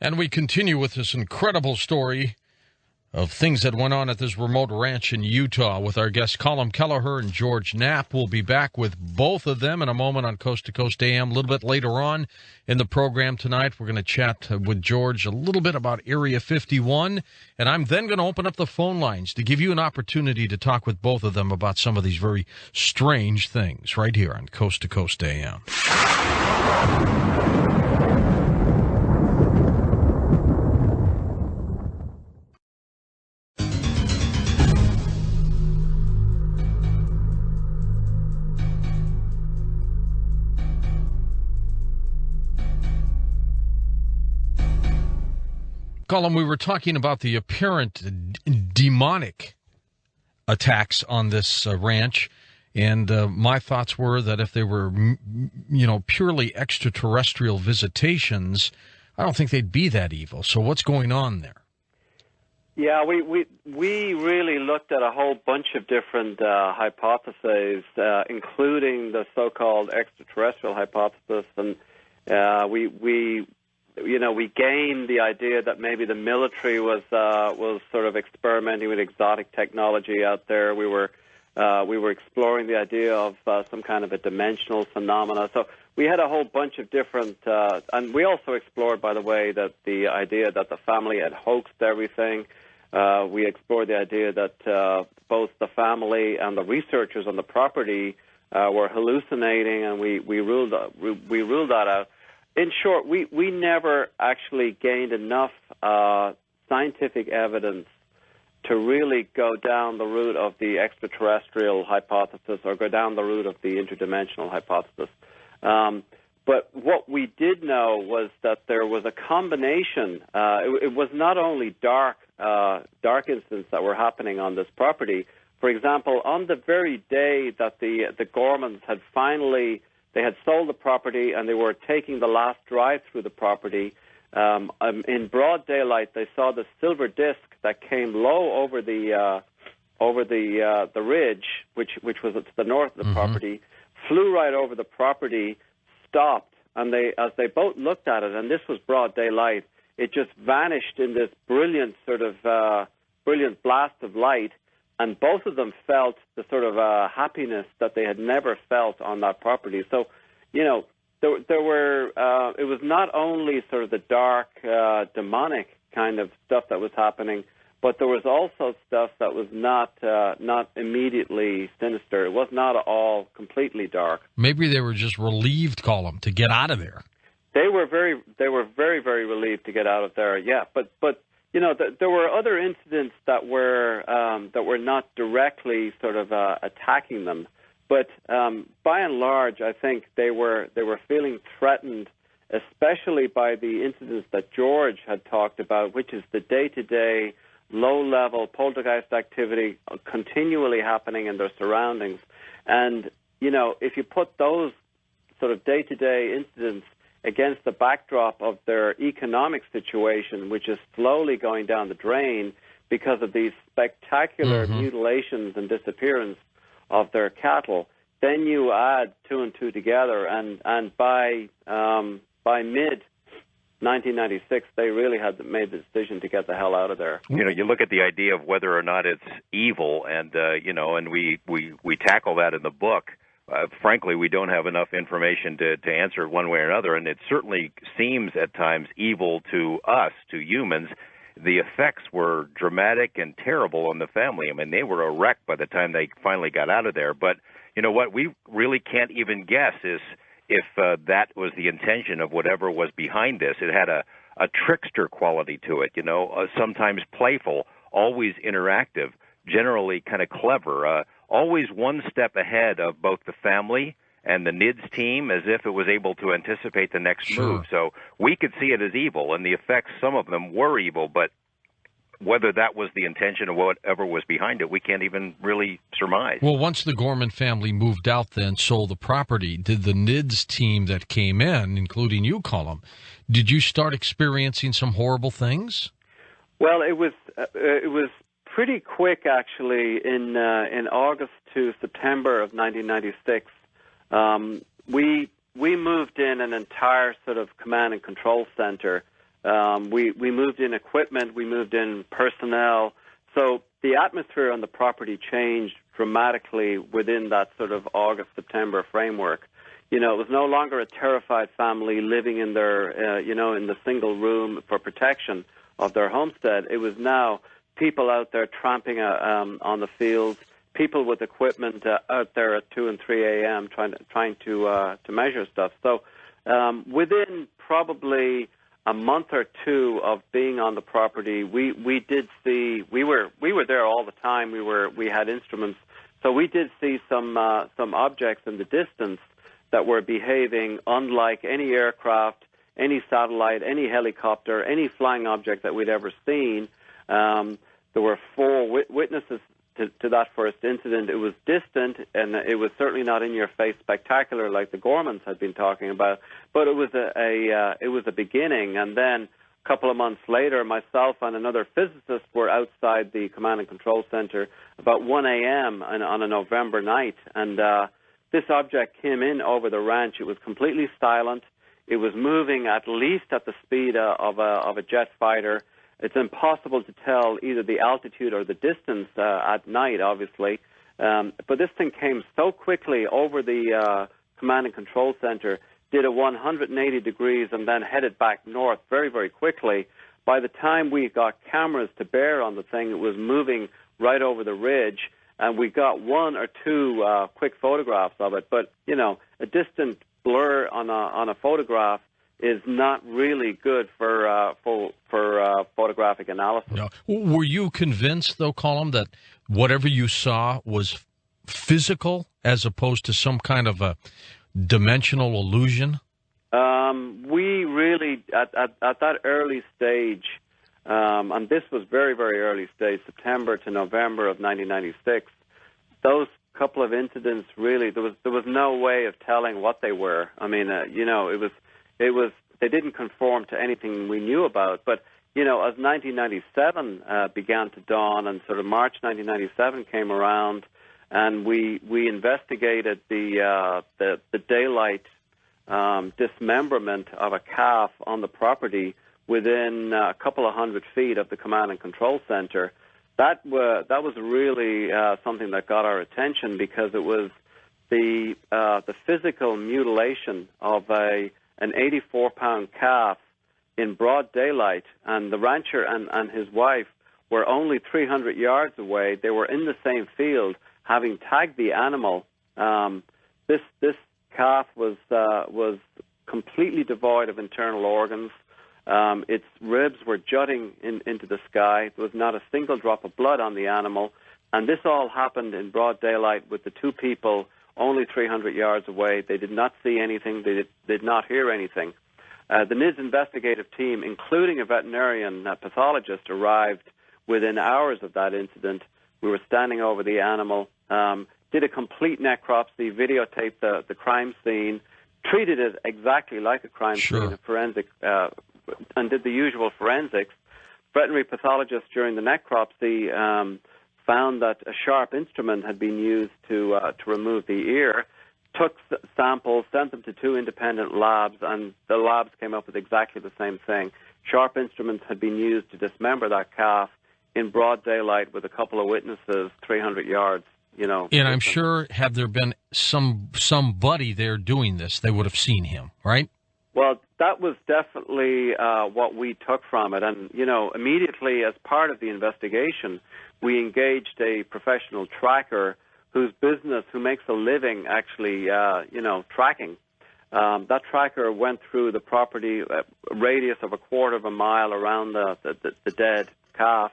And we continue with this incredible story of things that went on at this remote ranch in Utah with our guests Colin Kelleher and George Knapp. We'll be back with both of them in a moment on Coast to Coast AM. A little bit later on in the program tonight, we're going to chat with George a little bit about Area 51, and I'm then going to open up the phone lines to give you an opportunity to talk with both of them about some of these very strange things right here on Coast to Coast AM. Colin, we were talking about the apparent demonic attacks on this ranch, and my thoughts were that if they were, purely extraterrestrial visitations, I don't think they'd be that evil. So what's going on there? Yeah, we really looked at a whole bunch of different hypotheses, including the so-called extraterrestrial hypothesis, and we gained the idea that maybe the military was sort of experimenting with exotic technology out there. We were exploring the idea of some kind of a dimensional phenomena. So we had a whole bunch of different, and we also explored, by the way, that the idea that the family had hoaxed everything. We explored the idea that both the family and the researchers on the property were hallucinating, and we ruled that out. In short, we never actually gained enough scientific evidence to really go down the route of the extraterrestrial hypothesis or go down the route of the interdimensional hypothesis. But what we did know was that there was a combination. It was not only dark incidents that were happening on this property. For example, on the very day that the Gormans had finally... They had sold the property, and they were taking the last drive through the property. In broad daylight, they saw the silver disc that came low over the ridge, which was to the north of the property, flew right over the property, stopped, and as they both looked at it, and this was broad daylight, it just vanished in this brilliant brilliant blast of light. And both of them felt the sort of happiness that they had never felt on that property. So, there were. It was not only sort of the dark, demonic kind of stuff that was happening, but there was also stuff that was not immediately sinister. It was not all completely dark. Maybe they were just relieved, Colin, to get out of there. They were very, very relieved to get out of there. Yeah, but. There were other incidents that were not directly sort of attacking them, but by and large, I think they were feeling threatened, especially by the incidents that George had talked about, which is the day-to-day, low-level poltergeist activity continually happening in their surroundings. And if you put those sort of day-to-day incidents against the backdrop of their economic situation, which is slowly going down the drain because of these spectacular mutilations and disappearance of their cattle, then you add two and two together, and by mid-1996, they really had made the decision to get the hell out of there. You look at the idea of whether or not it's evil, and and we tackle that in the book. Frankly, we don't have enough information to answer it one way or another, and it certainly seems at times evil to us, to humans. The effects were dramatic and terrible on the family. I mean, they were a wreck by the time they finally got out of there. But you know what? We really can't even guess is if that was the intention of whatever was behind this. It had a trickster quality to it, sometimes playful, always interactive, generally kind of clever, always one step ahead of both the family and the NIDS team, as if it was able to anticipate the next move. So we could see it as evil, and the effects, some of them were evil, but whether that was the intention or whatever was behind it, we can't even really surmise. Well, once the Gorman family moved out then, sold the property, did the NIDS team that came in, including you, Colin, did you start experiencing some horrible things? Well, it was pretty quick, actually. In August to September of 1996, we moved in an entire sort of command and control center We moved in equipment, we moved in personnel. So the atmosphere on the property changed dramatically within that sort of August-September framework. You know, it was no longer a terrified family living in their, in the single room for protection of their homestead. It was now people out there tramping on the fields, people with equipment out there at 2 and 3 a.m. trying to measure stuff. So within probably a month or two of being on the property, we did see we were there all the time. We had instruments, so we did see some objects in the distance that were behaving unlike any aircraft, any satellite, any helicopter, any flying object that we'd ever seen. There were 4 witnesses to that first incident. It was distant, and it was certainly not in-your-face spectacular like the Gormans had been talking about, but it was a beginning. And then a couple of months later, myself and another physicist were outside the Command and Control Center about 1 a.m. on a November night, and this object came in over the ranch. It was completely silent. It was moving at least at the speed of a jet fighter. It's impossible to tell either the altitude or the distance at night, obviously. But this thing came so quickly over the Command and Control Center, did a 180 degrees, and then headed back north very, very quickly. By the time we got cameras to bear on the thing, it was moving right over the ridge, and we got 1 or 2 quick photographs of it. But, you know, a distant blur on a photograph is not really good for photographic analysis. No. Were you convinced, though, Colm, that whatever you saw was physical as opposed to some kind of a dimensional illusion? We really, at that early stage, and this was very, very early stage, September to November of 1996, those couple of incidents really, there was no way of telling what they were. I mean, they didn't conform to anything we knew about. But, you know, as 1997 began to dawn and sort of March 1997 came around, and we investigated the daylight dismemberment of a calf on the property within a couple of 100 feet of the Command and Control Center. That was really something that got our attention, because it was the physical mutilation of an 84-pound calf in broad daylight, and the rancher and his wife were only 300 yards away. They were in the same field, having tagged the animal. This calf was completely devoid of internal organs. Its ribs were jutting into the sky. There was not a single drop of blood on the animal, and this all happened in broad daylight with the 2 people only 300 yards away. They did not see anything. They did not hear anything. The NIDS investigative team, including a veterinarian pathologist, arrived within hours of that incident. We were standing over the animal, did a complete necropsy, videotaped the crime scene, treated it exactly like a crime scene, a forensic, and did the usual forensics. Veterinary pathologists during the necropsy found that a sharp instrument had been used to remove the ear, took samples, sent them to 2 independent labs, and the labs came up with exactly the same thing. Sharp instruments had been used to dismember that calf in broad daylight with a couple of witnesses 300 yards, you know. And I'm sure, had there been somebody there doing this, they would have seen him, right? Well, that was definitely what we took from it. And, you know, immediately as part of the investigation, we engaged a professional tracker who makes a living actually, tracking. That tracker went through the property, a radius of a quarter of a mile around the dead calf,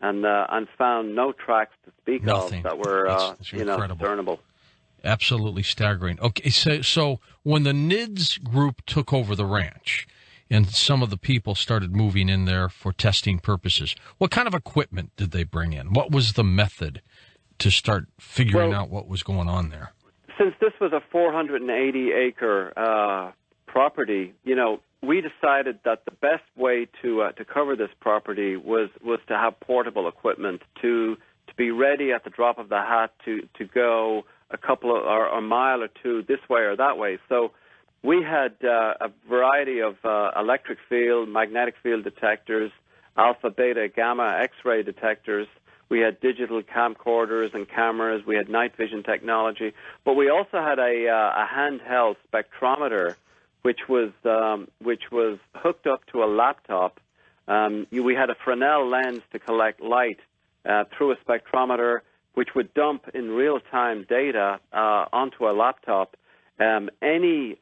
and found no tracks to speak of that were, discernible. Absolutely staggering. Okay, so when the NIDS group took over the ranch and some of the people started moving in there for testing purposes, what kind of equipment did they bring in? What was the method to start figuring out what was going on there? Since this was a 480-acre property, you know, we decided that the best way to cover this property was to have portable equipment to be ready at the drop of the hat to go a couple of or a mile or 2 this way or that way. So we had a variety of electric field, magnetic field detectors, alpha, beta, gamma, X-ray detectors. We had digital camcorders and cameras. We had night vision technology. But we also had a handheld spectrometer, which was hooked up to a laptop. We had a Fresnel lens to collect light through a spectrometer, which would dump in real-time data onto a laptop. Any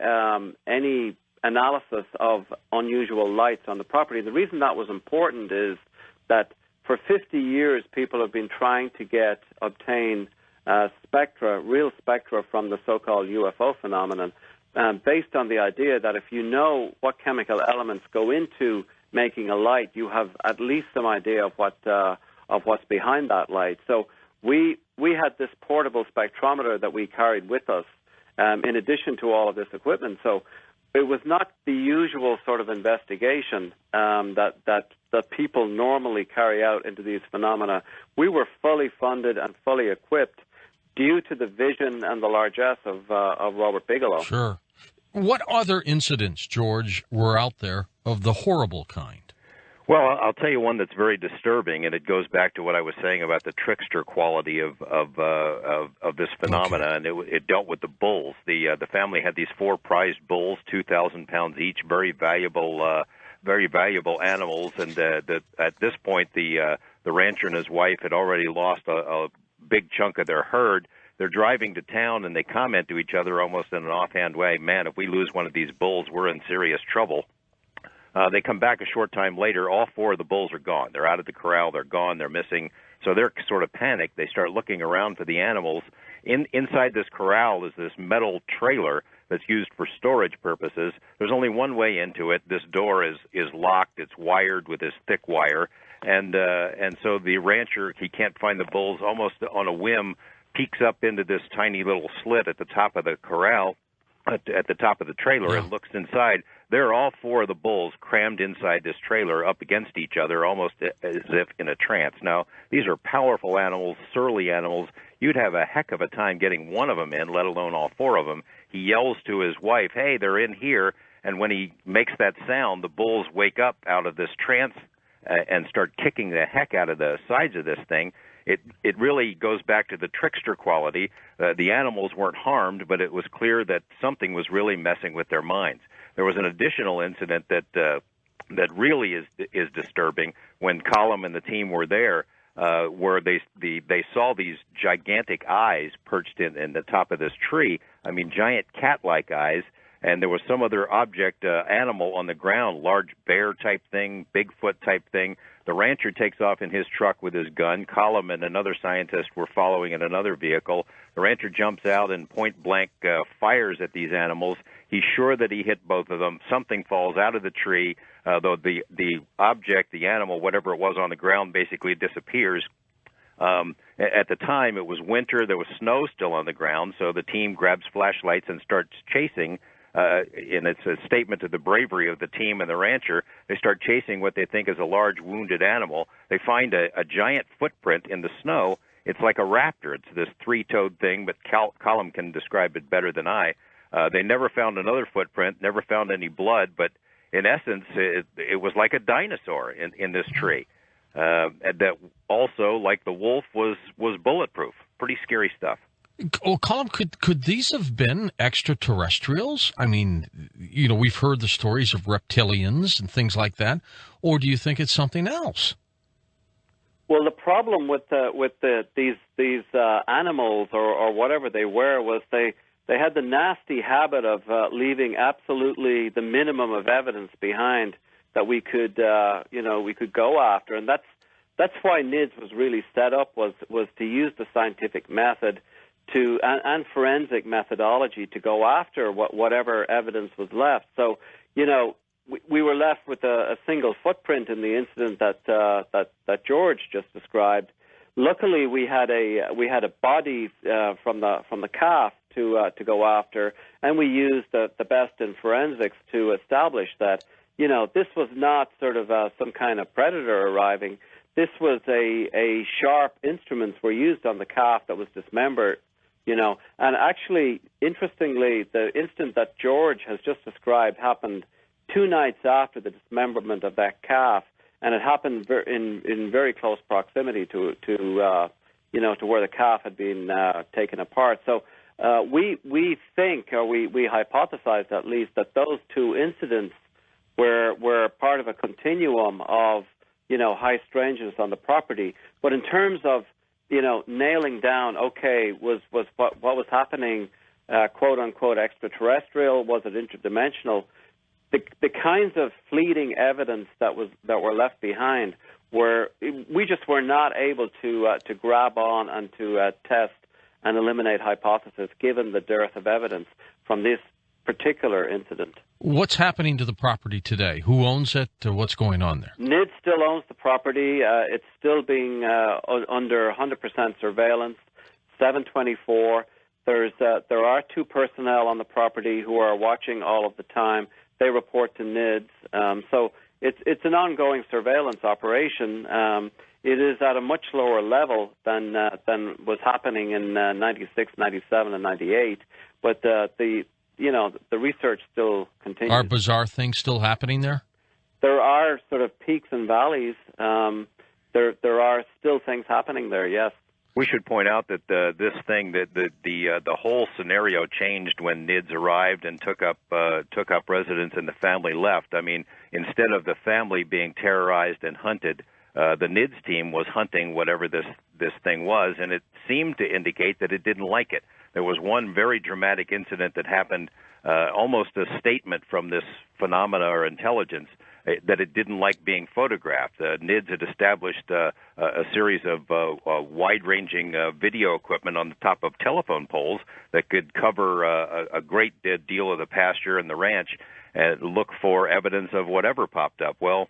analysis of unusual lights on the property. The reason that was important is that for 50 years, people have been trying to obtain spectra, real spectra from the so-called UFO phenomenon, based on the idea that if you know what chemical elements go into making a light, you have at least some idea of what's behind that light. So we had this portable spectrometer that we carried with us, in addition to all of this equipment. So it was not the usual sort of investigation that people normally carry out into these phenomena. We were fully funded and fully equipped due to the vision and the largesse of Robert Bigelow. Sure. What other incidents, George, were out there of the horrible kind? Well, I'll tell you one that's very disturbing, and it goes back to what I was saying about the trickster quality of this phenomena, okay. And it dealt with the bulls. The family had these 4 prized bulls, 2,000 pounds each, very valuable animals. And at this point, the rancher and his wife had already lost a big chunk of their herd. They're driving to town, and they comment to each other almost in an offhand way, "Man, if we lose one of these bulls, we're in serious trouble." They come back a short time later. All 4 of the bulls are gone. They're out of the corral. They're gone. They're missing. So they're sort of panicked. They start looking around for the animals. Inside this corral is this metal trailer that's used for storage purposes. There's only one way into it. This door is locked. It's wired with this thick wire. And so the rancher, he can't find the bulls. Almost on a whim, peeks up into this tiny little slit at the top of the corral, at the top of the trailer, and looks inside. There are all 4 of the bulls crammed inside this trailer up against each other, almost as if in a trance. Now, these are powerful animals, surly animals. You'd have a heck of a time getting one of them in, let alone all 4 of them. He yells to his wife, "Hey, they're in here." And when he makes that sound, the bulls wake up out of this trance and start kicking the heck out of the sides of this thing. It really goes back to the trickster quality. The animals weren't harmed, but it was clear that something was really messing with their minds. There was an additional incident that really is disturbing when Colum and the team were there, where they saw these gigantic eyes perched in the top of this tree. I mean, giant cat-like eyes. And there was some other object, animal on the ground, large bear-type thing, Bigfoot-type thing. The rancher takes off in his truck with his gun. Colum and another scientist were following in another vehicle. The rancher jumps out and point-blank fires at these animals. He's sure that he hit both of them. Something falls out of the tree, though the object, the animal, whatever it was on the ground, basically disappears. At the time, it was winter. There was snow still on the ground, so the team grabs flashlights and starts chasing. And it's a statement to the bravery of the team and the rancher. They start chasing what they think is a large wounded animal. They find a giant footprint in the snow. It's like a raptor. It's this 3-toed thing, but Colum can describe it better than I. They never found another footprint, never found any blood, but in essence, it was like a dinosaur in this tree. That also, like the wolf, was bulletproof. Pretty scary stuff. Oh, Colum, could these have been extraterrestrials? I mean, we've heard the stories of reptilians and things like that. Or do you think it's something else? Well, the problem with these animals or whatever they were was they had the nasty habit of leaving absolutely the minimum of evidence behind that we could go after, and that's why NIDS was really set up was to use the scientific method and forensic methodology to go after whatever evidence was left. So, we were left with a single footprint in the incident that George just described. Luckily, we had a body from the calf to go after, and we used the best in forensics to establish that this was not sort of some kind of predator arriving. This was a sharp instruments were used on the calf that was dismembered And actually, interestingly, the incident that George has just described happened 2 nights after the dismemberment of that calf, and it happened in very close proximity to where the calf had been taken apart. So we think, or we hypothesize at least, that those 2 incidents were part of a continuum of high strangeness on the property. But in terms of nailing down, okay, was what was happening, quote unquote, extraterrestrial? Was it interdimensional? The kinds of fleeting evidence that were left behind we just were not able to grab on and to test and eliminate hypothesis, given the dearth of evidence from this particular incident. What's happening to the property today? Who owns it? What's going on there? NID still owns the property. It's still being under 100% surveillance, 7/24. There are 2 personnel on the property who are watching all of the time. They report to NIDS. So it's an ongoing surveillance operation. It is at a much lower level than was happening in 96, 97, and 98. But the research still continues. Are bizarre things still happening there? There are sort of peaks and valleys. There are still things happening there, yes. We should point out that this thing, that the whole scenario changed when NIDS arrived and took up residence and the family left. I mean, instead of the family being terrorized and hunted, the NIDS team was hunting whatever this thing was, and it seemed to indicate that it didn't like it. There was one very dramatic incident that happened, almost a statement from this phenomena or intelligence, that it didn't like being photographed. NIDS had established a series of wide-ranging video equipment on the top of telephone poles that could cover a great deal of the pasture and the ranch and look for evidence of whatever popped up. Well,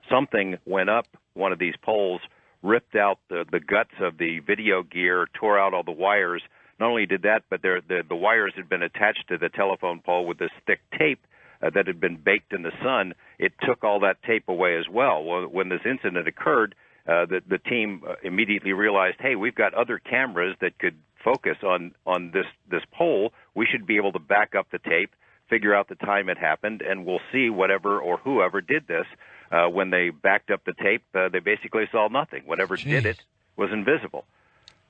something went up one of these poles, ripped out the guts of the video gear, tore out all the wires. Not only did that, but the wires had been attached to the telephone pole with this thick tape that had been baked in the sun. It took all that tape away as well. Well, when this incident occurred, the team immediately realized, hey, we've got other cameras that could focus on this pole. We should be able to back up the tape, figure out the time it happened, and we'll see whatever or whoever did this. When they backed up the tape, they basically saw nothing. Whatever did it was invisible.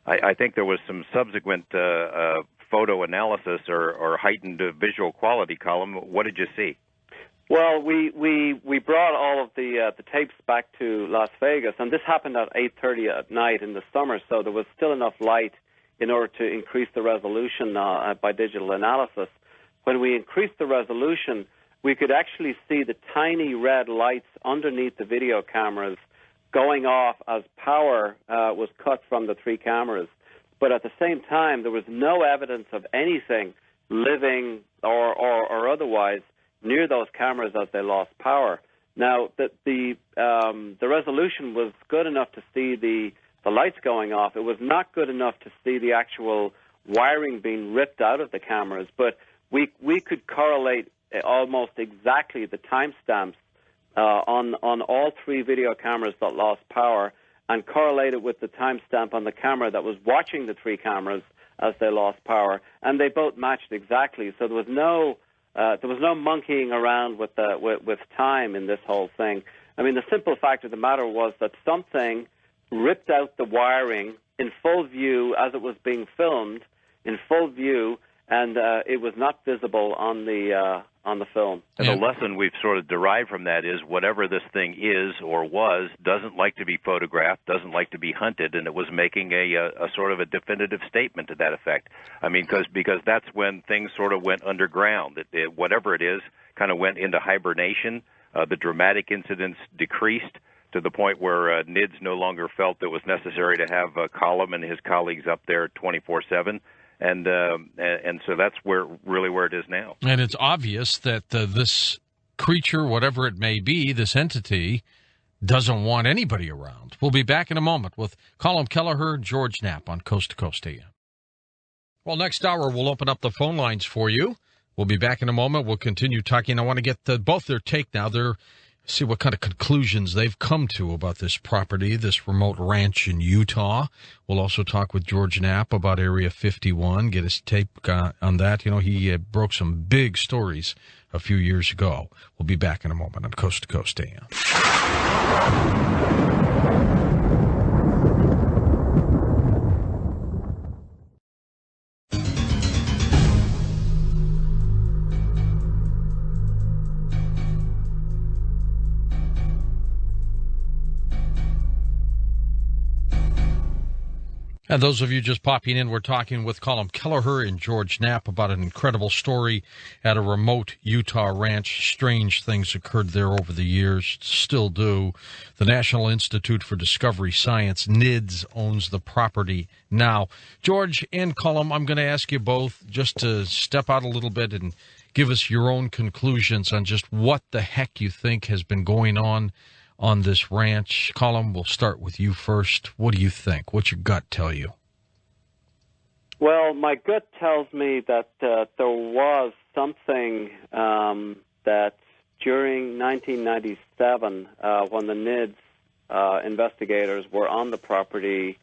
I think there was some subsequent photo analysis or heightened visual quality column. What did you see? Well, we brought all of the tapes back to Las Vegas, and this happened at 8:30 at night in the summer, so there was still enough light in order to increase the resolution by digital analysis. When we increased the resolution, we could actually see the tiny red lights underneath the video cameras going off as power was cut from the 3 cameras. But at the same time, there was no evidence of anything living or otherwise near those cameras as they lost power. Now, the resolution was good enough to see the lights going off. It was not good enough to see the actual wiring being ripped out of the cameras, but we could correlate almost exactly the timestamps on all 3 video cameras that lost power, and correlate it with the timestamp on the camera that was watching the 3 cameras as they lost power, and they both matched exactly. So there was no monkeying around with time in this whole thing. I mean, the simple fact of the matter was that something ripped out the wiring in full view as it was being filmed, in full view, and it was not visible on the film. And the lesson we've sort of derived from that is whatever this thing is or was doesn't like to be photographed, doesn't like to be hunted, and it was making a sort of a definitive statement to that effect. I mean, because that's when things sort of went underground. Whatever it is kind of went into hibernation. The dramatic incidents decreased to the point where NIDS no longer felt it was necessary to have Colum and his colleagues up there 24/7. And so that's where it is now. And it's obvious that this creature, whatever it may be, this entity, doesn't want anybody around. We'll be back in a moment with Colum Kelleher, George Knapp on Coast to Coast AM. Well, next hour we'll open up the phone lines for you. We'll be back in a moment. We'll continue talking. I want to get both their take now. They're See what kind of conclusions they've come to about this property, this remote ranch in Utah. We'll also talk with George Knapp about Area 51, get his take on that. You know, he broke some big stories a few years ago. We'll be back in a moment on Coast to Coast AM. And those of you just popping in, we're talking with Colm Kelleher and George Knapp about an incredible story at a remote Utah ranch. Strange things occurred there over the years, still do. The National Institute for Discovery Science, NIDS, owns the property now. George and Colm, I'm going to ask you both just to step out a little bit and give us your own conclusions on just what the heck you think has been going on this ranch. Colm, we'll start with you first. What do you think? What's your gut tell you? Well, my gut tells me that there was something that during 1997, when the NIDS investigators were on the property,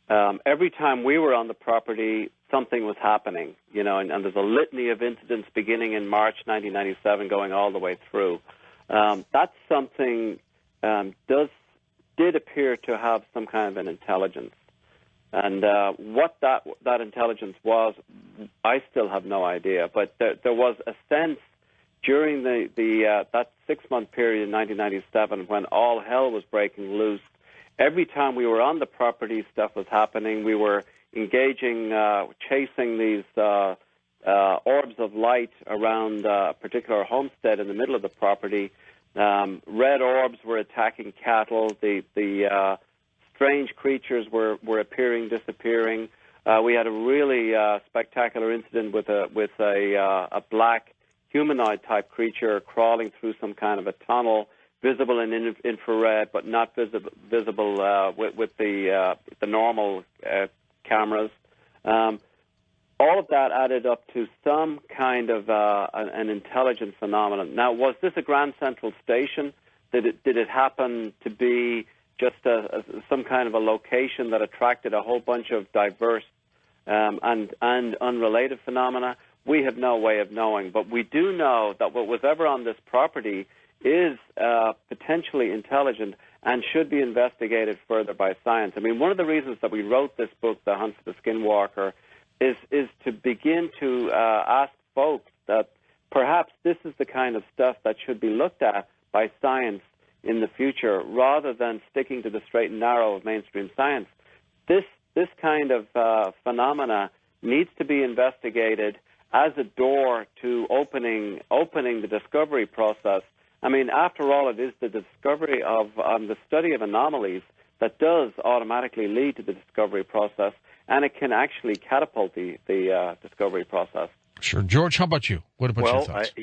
every time we were on the property, something was happening, you know, and there's a litany of incidents beginning in March 1997 going all the way through. That's something did appear to have some kind of an intelligence. And what that intelligence was, I still have no idea. But there was a sense during that 6-month period in 1997 when all hell was breaking loose. Every time we were on the property, stuff was happening. We were engaging, chasing these orbs of light around a particular homestead in the middle of the property. Red orbs were attacking cattle. The strange creatures were appearing, disappearing. We had a really spectacular incident with a black humanoid type creature crawling through some kind of a tunnel, visible in infrared, but not visible with the normal cameras. All of that added up to some kind of an intelligent phenomenon. Now, was this a Grand Central Station? Did it happen to be just some kind of a location that attracted a whole bunch of diverse and unrelated phenomena? We have no way of knowing, but we do know that what was ever on this property is potentially intelligent and should be investigated further by science. I mean, one of the reasons that we wrote this book, The Hunt for the Skinwalker, is to begin to ask folks that perhaps this is the kind of stuff that should be looked at by science in the future, rather than sticking to the straight and narrow of mainstream science. This kind of phenomena needs to be investigated as a door to opening the discovery process. I mean, after all, it is the discovery of the study of anomalies that does automatically lead to the discovery process, and it can actually catapult the discovery process. Sure. George, how about you? What about your thoughts?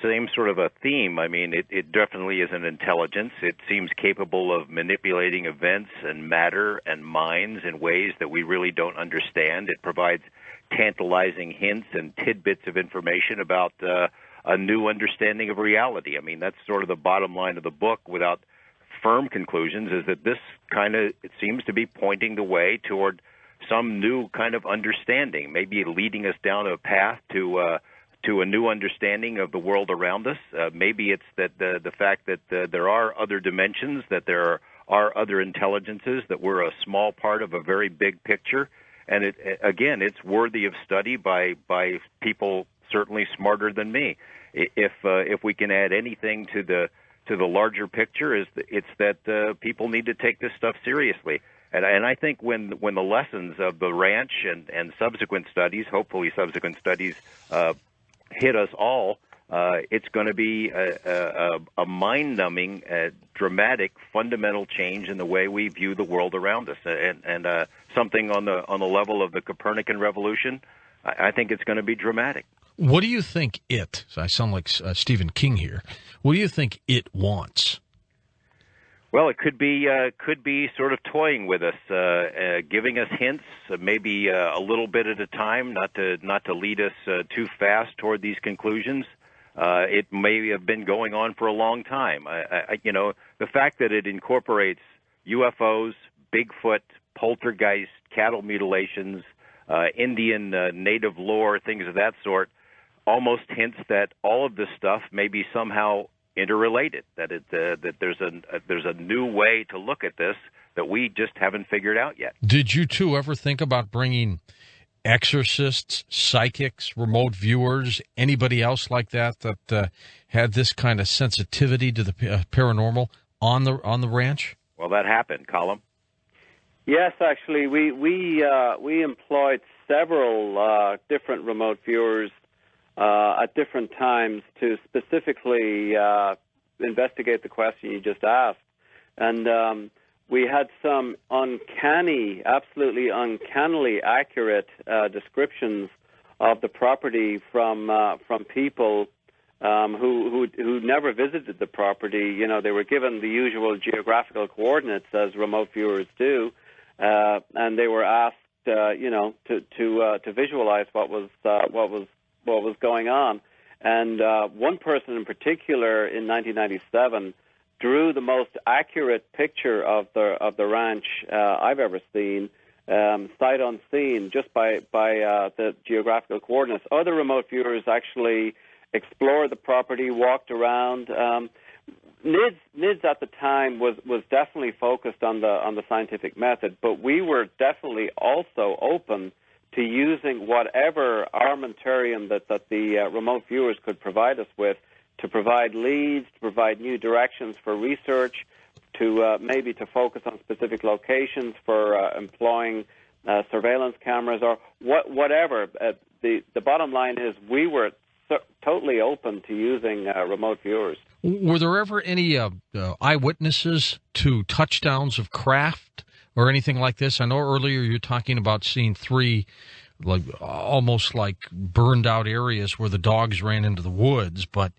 Same sort of a theme. I mean, it definitely is an intelligence. It seems capable of manipulating events and matter and minds in ways that we really don't understand. It provides tantalizing hints and tidbits of information about a new understanding of reality. I mean, that's sort of the bottom line of the book, without firm conclusions, is that this it seems to be pointing the way toward some new kind of understanding, maybe leading us down a path to a new understanding of the world around us. Maybe it's that the fact that there are other dimensions, that there are other intelligences, that we're a small part of a very big picture. And it's worthy of study by people certainly smarter than me. If we can add anything to the larger picture, it's that people need to take this stuff seriously. And I think when the lessons of the ranch and subsequent studies, hopefully subsequent studies, hit us all, it's going to be a mind-numbing, dramatic, fundamental change in the way we view the world around us, and something on the level of the Copernican revolution. I think it's going to be dramatic. What do you think I sound like Stephen King here. What do you think it wants? Well, it could be sort of toying with us, giving us hints, maybe a little bit at a time, not to lead us too fast toward these conclusions. It may have been going on for a long time. The fact that it incorporates UFOs, Bigfoot, poltergeist, cattle mutilations, Indian native lore, things of that sort, almost hints that all of this stuff may be somehow interrelated. That there's a new way to look at this that we just haven't figured out yet. Did you two ever think about bringing exorcists, psychics, remote viewers, anybody else like that had this kind of sensitivity to the paranormal on the ranch? Well, that happened, Colum. Yes, actually, we employed several different remote viewers at different times to specifically investigate the question you just asked, and we had some absolutely uncannily accurate descriptions of the property from people who never visited the property. You know, they were given the usual geographical coordinates as remote viewers do, and they were asked, to visualize what was going on. And one person in particular in 1997 drew the most accurate picture of the ranch I've ever seen, sight unseen, just by the geographical coordinates. Other remote viewers actually explored the property, walked around. NIDS at the time was definitely focused on the scientific method, but we were definitely also open to using whatever armamentarium that the remote viewers could provide us with, to provide leads, to provide new directions for research, to maybe to focus on specific locations for employing surveillance cameras or whatever. The bottom line is we were totally open to using remote viewers. Were there ever any eyewitnesses to touchdowns of craft or anything like this? I know earlier you were talking about seeing three almost like burned out areas where the dogs ran into the woods, but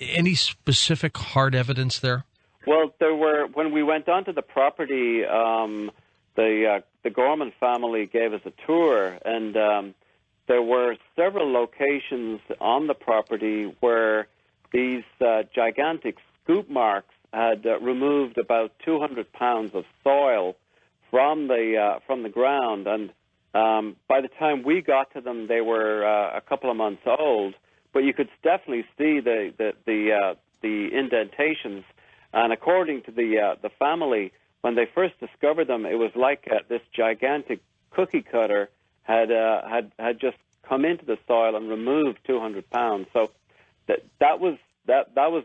any specific hard evidence there? Well, there were, when we went onto the property, the Gorman family gave us a tour, and there were several locations on the property where these gigantic scoop marks had removed about 200 pounds of soil from the ground, and by the time we got to them, they were a couple of months old. But you could definitely see the indentations. And according to the family, when they first discovered them, it was like this gigantic cookie cutter had just come into the soil and removed 200 pounds. So that was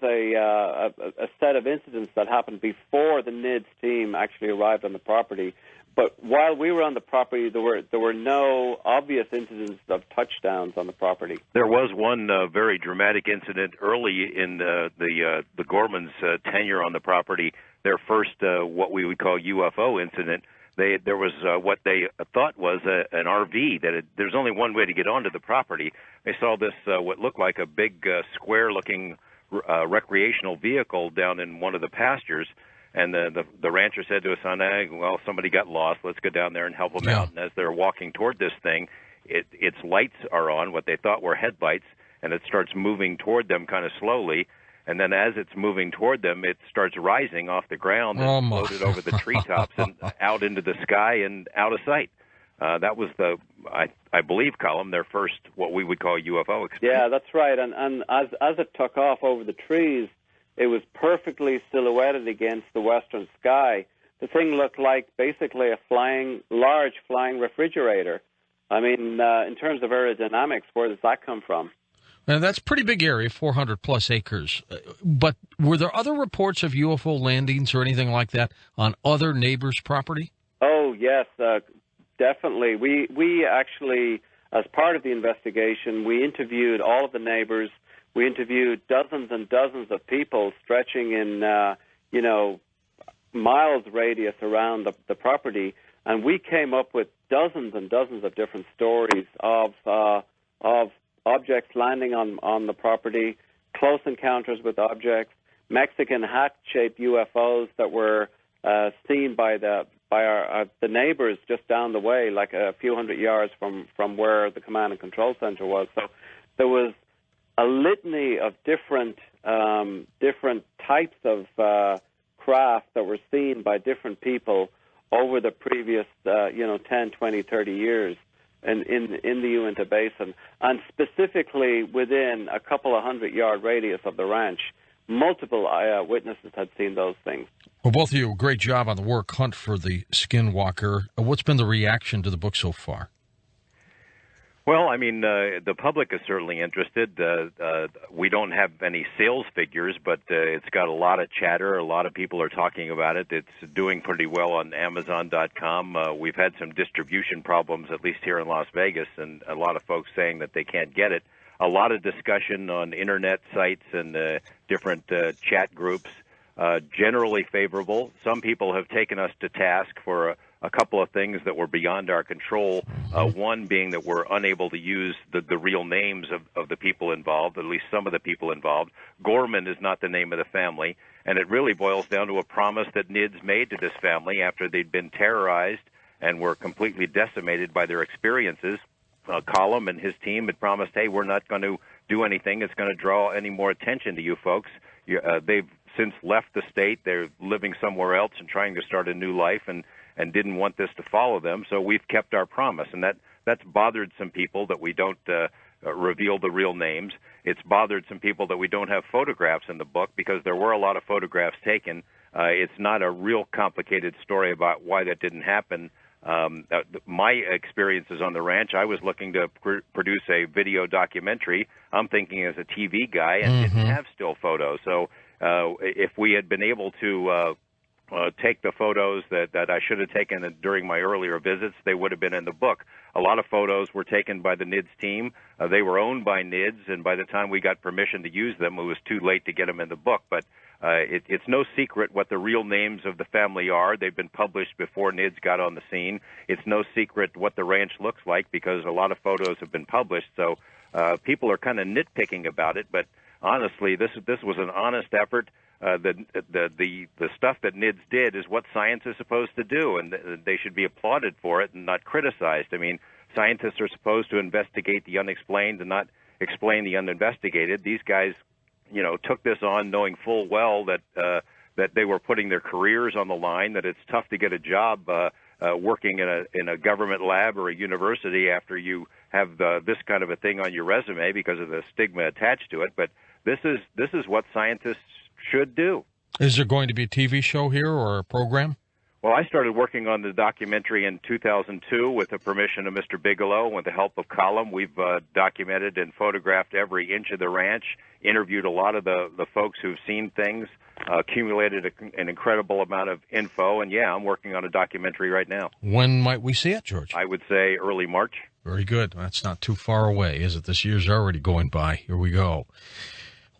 a set of incidents that happened before the NIDS team actually arrived on the property. But while we were on the property, there were no obvious incidents of touchdowns on the property. There was one very dramatic incident early in the Gormans' tenure on the property. Their first, what we would call UFO incident. There was what they thought was an RV. There's only one way to get onto the property. They saw this what looked like a big square-looking recreational vehicle down in one of the pastures. And the rancher said to us, well, somebody got lost. Let's go down there and help them out. And as they're walking toward this thing, its lights are on, what they thought were headlights, and it starts moving toward them kind of slowly. And then as it's moving toward them, it starts rising off the ground and floated over the treetops and out into the sky and out of sight. That was I believe, Colum, their first, what we would call UFO experience. Yeah, that's right. And as it took off over the trees, it was perfectly silhouetted against the western sky. The thing looked like basically a large flying refrigerator. I mean, in terms of aerodynamics, where does that come from? Now, that's a pretty big area, 400-plus acres. But were there other reports of UFO landings or anything like that on other neighbors' property? Oh, yes, definitely. We actually, as part of the investigation, we interviewed all of the neighbors. We interviewed dozens and dozens of people stretching in, miles radius around the property, and we came up with dozens and dozens of different stories of objects landing on the property, close encounters with objects, Mexican hat-shaped UFOs that were seen by the neighbors just down the way, like a few hundred yards from where the command and control center was. So there was a litany of different types of craft that were seen by different people over the previous 10, 20, 30 years in the Uinta Basin, and specifically within a couple of 100-yard radius of the ranch. Multiple witnesses had seen those things. Well, both of you, great job on the work, Hunt for the Skinwalker. What's been the reaction to the book so far? Well, I mean, the public is certainly interested. We don't have any sales figures, but it's got a lot of chatter. A lot of people are talking about it. It's doing pretty well on Amazon.com. We've had some distribution problems, at least here in Las Vegas, and a lot of folks saying that they can't get it. A lot of discussion on Internet sites and different chat groups, generally favorable. Some people have taken us to task for a couple of things that were beyond our control, one being that we're unable to use the real names of the people involved, at least some of the people involved. Gorman is not the name of the family, and it really boils down to a promise that NIDS made to this family after they'd been terrorized and were completely decimated by their experiences. Colum and his team had promised, hey, we're not going to do anything that's going to draw any more attention to you folks. They've since left the state. They're living somewhere else and trying to start a new life, and didn't want this to follow them, so we've kept our promise. And that's bothered some people that we don't reveal the real names. It's bothered some people that we don't have photographs in the book, because there were a lot of photographs taken. It's not a real complicated story about why that didn't happen. My experiences on the ranch, I was looking to produce a video documentary. I'm thinking as a TV guy, and didn't have still photos. So if we had been able to take the photos that I should have taken during my earlier visits, they would have been in the book. A lot of photos were taken by the NIDS team. They were owned by NIDS, and by the time we got permission to use them, it was too late to get them in the book. But it's no secret what the real names of the family are. They've been published before NIDS got on the scene. It's no secret what the ranch looks like, because a lot of photos have been published. So people are kind of nitpicking about it, but honestly, this was an honest effort. The stuff that NIDS did is what science is supposed to do, and they should be applauded for it and not criticized. I mean, scientists are supposed to investigate the unexplained and not explain the uninvestigated. These guys, took this on knowing full well that they were putting their careers on the line, that it's tough to get a job working in a government lab or a university after you have this kind of a thing on your resume because of the stigma attached to it. But this is what scientists should do. Is there going to be a TV show here or a program? Well, I started working on the documentary in 2002 with the permission of Mr. Bigelow. With the help of Colum, we've documented and photographed every inch of the ranch, interviewed a lot of the folks who've seen things, accumulated an incredible amount of info, and I'm working on a documentary right now. When might we see it, George? I would say early March. Very good. That's not too far away, is it? This year's already going by. Here we go.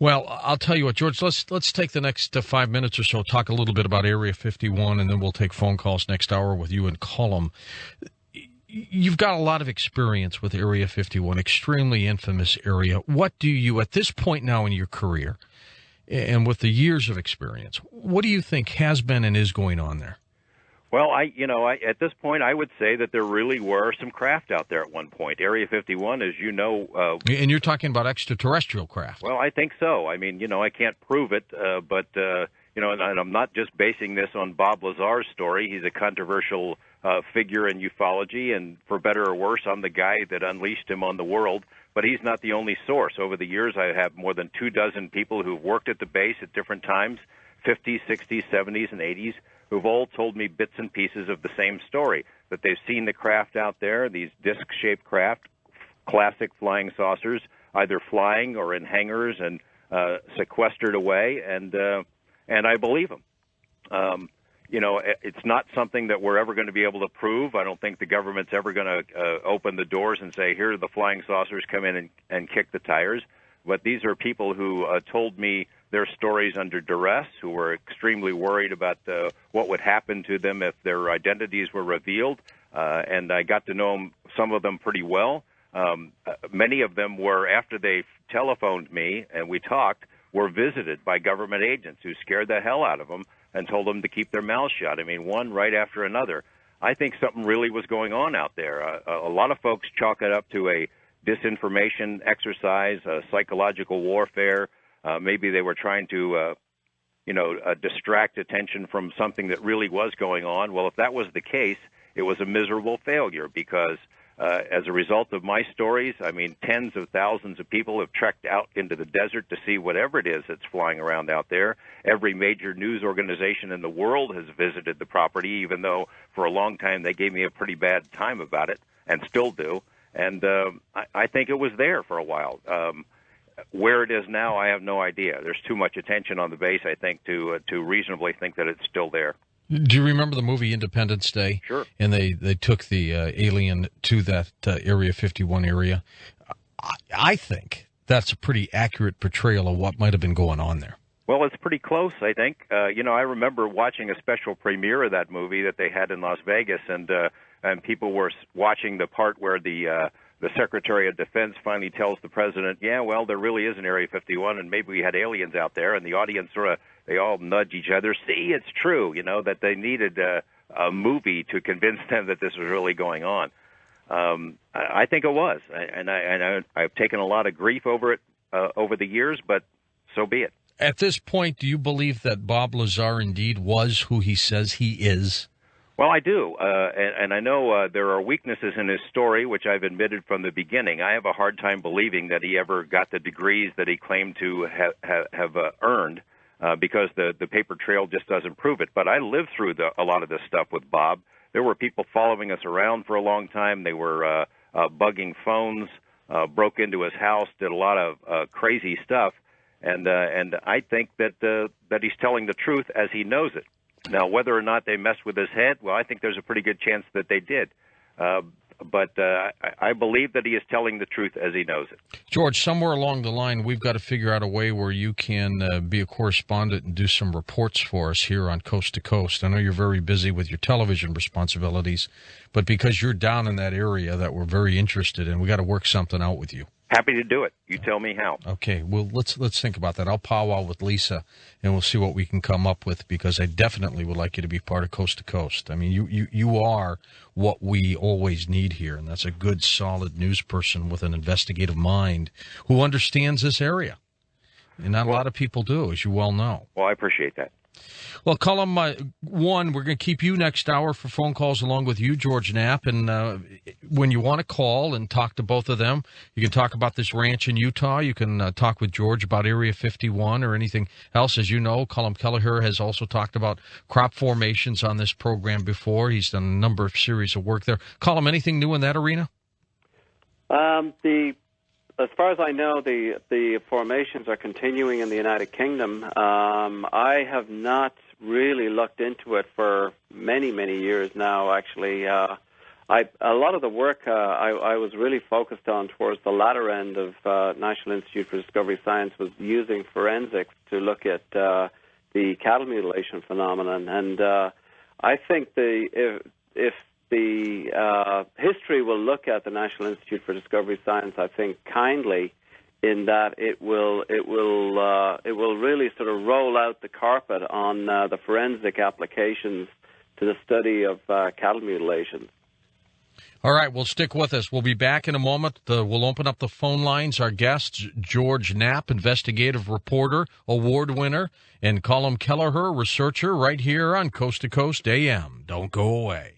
Well, I'll tell you what, George, let's take the next 5 minutes or so, talk a little bit about Area 51, and then we'll take phone calls next hour with you and Colum. You've got a lot of experience with Area 51, extremely infamous area. What do you, at this point now in your career, and with the years of experience, what do you think has been and is going on there? Well, at this point, I would say that there really were some craft out there at one point. Area 51, as you know... and you're talking about extraterrestrial craft. Well, I think so. I mean, I can't prove it, but, and I'm not just basing this on Bob Lazar's story. He's a controversial figure in ufology, and for better or worse, I'm the guy that unleashed him on the world. But he's not the only source. Over the years, I have more than 24 people who've worked at the base at different times, 50s, 60s, 70s, and 80s, who've all told me bits and pieces of the same story, that they've seen the craft out there, these disc-shaped craft, classic flying saucers, either flying or in hangars and sequestered away, and I believe them. It's not something that we're ever going to be able to prove. I don't think the government's ever going to open the doors and say, here are the flying saucers, come in and kick the tires. But these are people who told me their stories under duress, who were extremely worried about what would happen to them if their identities were revealed. And I got to know some of them pretty well. Many of them were, after they telephoned me and we talked, were visited by government agents who scared the hell out of them and told them to keep their mouths shut. I mean, one right after another. I think something really was going on out there. A lot of folks chalk it up to a disinformation exercise, psychological warfare. Maybe they were trying to, distract attention from something that really was going on. Well, if that was the case, it was a miserable failure because as a result of my stories, I mean, tens of thousands of people have trekked out into the desert to see whatever it is that's flying around out there. Every major news organization in the world has visited the property, even though for a long time they gave me a pretty bad time about it and still do. And I think it was there for a while. Where it is now, I have no idea. There's too much attention on the base, I think, to reasonably think that it's still there. Do you remember the movie Independence Day? Sure. And they took the alien to that Area 51 area. I think that's a pretty accurate portrayal of what might have been going on there. Well, it's pretty close, I think. I remember watching a special premiere of that movie that they had in Las Vegas, and people were watching the part where the Secretary of Defense finally tells the president, yeah, well, there really is an Area 51, and maybe we had aliens out there, and the audience they all nudge each other. See, it's true, that they needed a movie to convince them that this was really going on. I think it was, and I've taken a lot of grief over it over the years, but so be it. At this point, do you believe that Bob Lazar indeed was who he says he is? Well, I do, and I know there are weaknesses in his story, which I've admitted from the beginning. I have a hard time believing that he ever got the degrees that he claimed to have earned, because the paper trail just doesn't prove it. But I lived through a lot of this stuff with Bob. There were people following us around for a long time. They were bugging phones, broke into his house, did a lot of crazy stuff, and I think that he's telling the truth as he knows it. Now, whether or not they messed with his head, well, I think there's a pretty good chance that they did. But I believe that he is telling the truth as he knows it. George, somewhere along the line, we've got to figure out a way where you can be a correspondent and do some reports for us here on Coast to Coast. I know you're very busy with your television responsibilities, but because you're down in that area that we're very interested in, we got to work something out with you. Happy to do it. You tell me how. Okay, well, let's think about that. I'll powwow with Lisa, and we'll see what we can come up with, because I definitely would like you to be part of Coast to Coast. I mean, you are what we always need here, and that's a good, solid news person with an investigative mind who understands this area. And not a lot of people do, as you well know. Well, I appreciate that. Well, Column 1, we're going to keep you next hour for phone calls along with you, George Knapp. And when you want to call and talk to both of them, you can talk about this ranch in Utah. You can talk with George about Area 51 or anything else. As you know, Colum Kelleher has also talked about crop formations on this program before. He's done a number of series of work there. Colum, anything new in that arena? As far as I know, the formations are continuing in the United Kingdom. I have not really looked into it for many, many years now, actually. A lot of the work I was really focused on towards the latter end of National Institute for Discovery Science was using forensics to look at the cattle mutilation phenomenon. And I think if the history will look at the National Institute for Discovery Science, I think, kindly, in that it will really sort of roll out the carpet on the forensic applications to the study of cattle mutilations. All right, well, stick with us. We'll be back in a moment. We'll open up the phone lines. Our guests, George Knapp, investigative reporter, award winner, and Colum Kelleher, researcher, right here on Coast to Coast AM. Don't go away.